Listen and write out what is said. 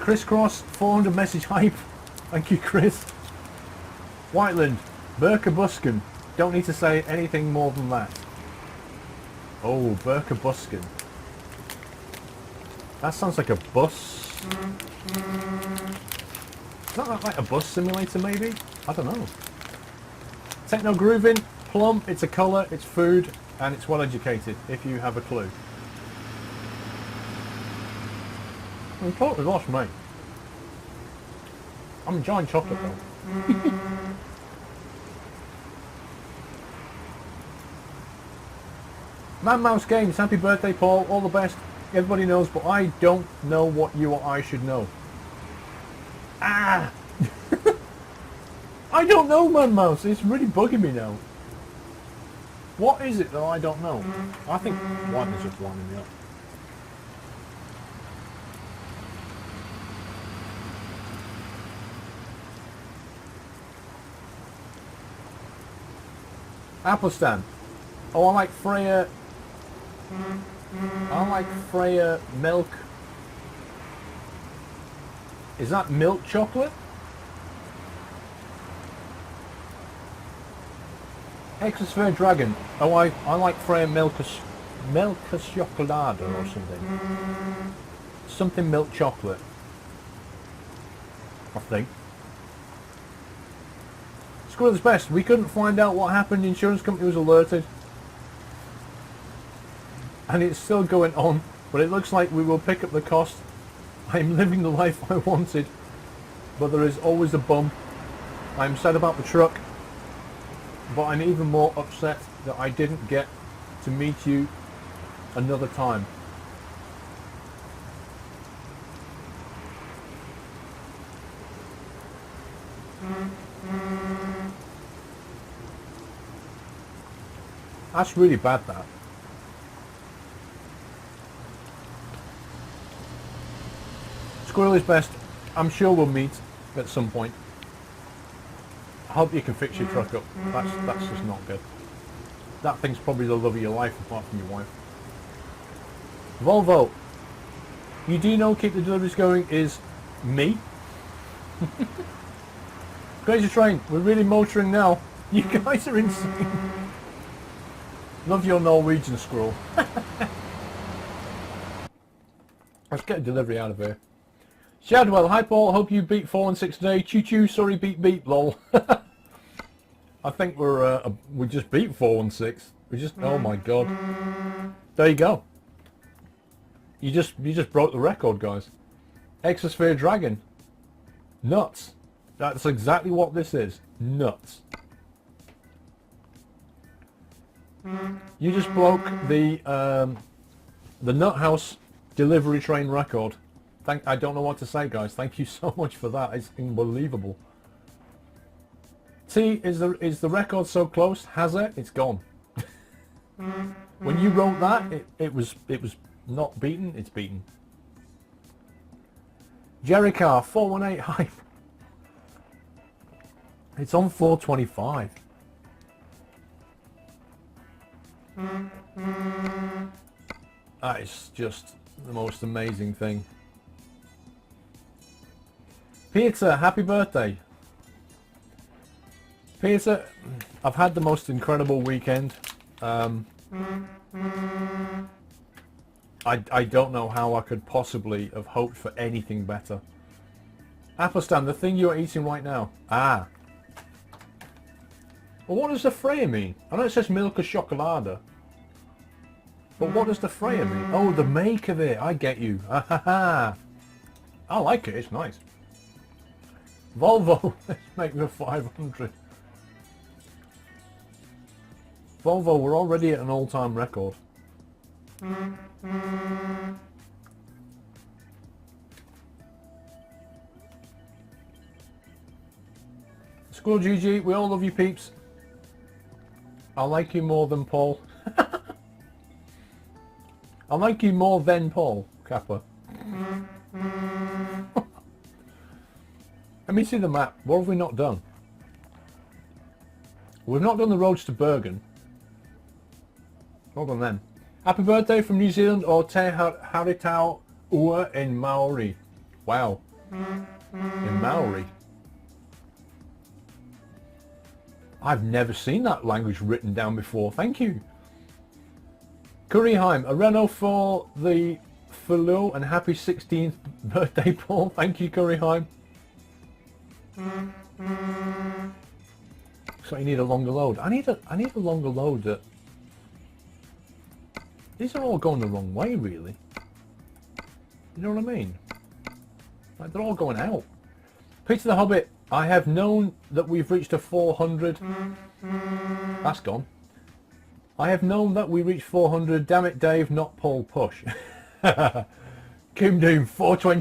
Crisscross, 400 message hype. Thank you, Chris. Whiteland, Burka Buskin. Don't need to say anything more than that. Oh, Burka Buskin. That sounds like a bus. Is that like a bus simulator, maybe? I don't know. Techno Grooving, Plum, it's a colour, it's food, and it's well educated, if you have a clue. I'm totally lost, mate. I'm enjoying chocolate though. Man Mouse Games, happy birthday, Paul. All the best. Everybody knows, but I don't know what you or I should know. Ah! I don't know, Man Mouse. It's really bugging me now. What is it that I don't know? I think one is just winding me up. Applestand. Oh, I like Freya. I like Freya milk. Is that milk chocolate? Exosphere Dragon. Oh, I like Freya Milkus Chocolada or something. Something milk chocolate. I think. Squirrel's best. We couldn't find out what happened. The insurance company was alerted. And it's still going on. But it looks like we will pick up the cost. I'm living the life I wanted. But there is always a bump. I'm sad about the truck. But I'm even more upset that I didn't get to meet you another time. That's really bad, that. Squirrel is best. I'm sure we'll meet at some point. I hope you can fix your truck up. That's just not good. That thing's probably the love of your life, apart from your wife. Volvo. You do know keep the deliveries going is me. Crazy Train. We're really motoring now. You guys are insane. Love your Norwegian, Squirrel. Let's get a delivery out of here. Shadwell, hi Paul, hope you beat 4 and 6 today. Choo choo, sorry beat beep, lol. I think we just beat 4 and 6. We just, oh my god. There you go. You just broke the record, guys. Exosphere Dragon. Nuts. That's exactly what this is. Nuts. You just broke the Nut House delivery train record. I don't know what to say, guys. Thank you so much for that. It's unbelievable. See, is the record so close? Has it? It's gone. When you wrote that, it was not beaten. It's beaten. Jericar 418 hype. It's on 425. That is just the most amazing thing. Peter, happy birthday. Peter, I've had the most incredible weekend. I don't know how I could possibly have hoped for anything better. Applestand, the thing you're eating right now. Ah. Well, what does the Freya mean? I know it says Milka Chocolada. But what does the Freya mean? Oh, the make of it. I get you. Ah, ha, ha. I like it. It's nice. Volvo, let's make the 500. Volvo, we're already at an all-time record. Squirrel GG, we all love you peeps. I like you more than Paul. I like you more than Paul, Kappa. Let me see the map. What have we not done? We've not done the roads to Bergen. Hold on then. Happy birthday from New Zealand or Te Haritau Ua in Maori. Wow. In Maori. I've never seen that language written down before. Thank you. Kuriheim, a Renault for the Fulu and happy 16th birthday, Paul. Thank you, Kuriheim. So you need a longer load. I need a longer load. These are all going the wrong way, really. You know what I mean? Like, they're all going out. Peter the Hobbit, I have known that we've reached a 400. That's gone. I have known that we reached 400. Damn it, Dave, not Paul Push. Kim Doom, 420.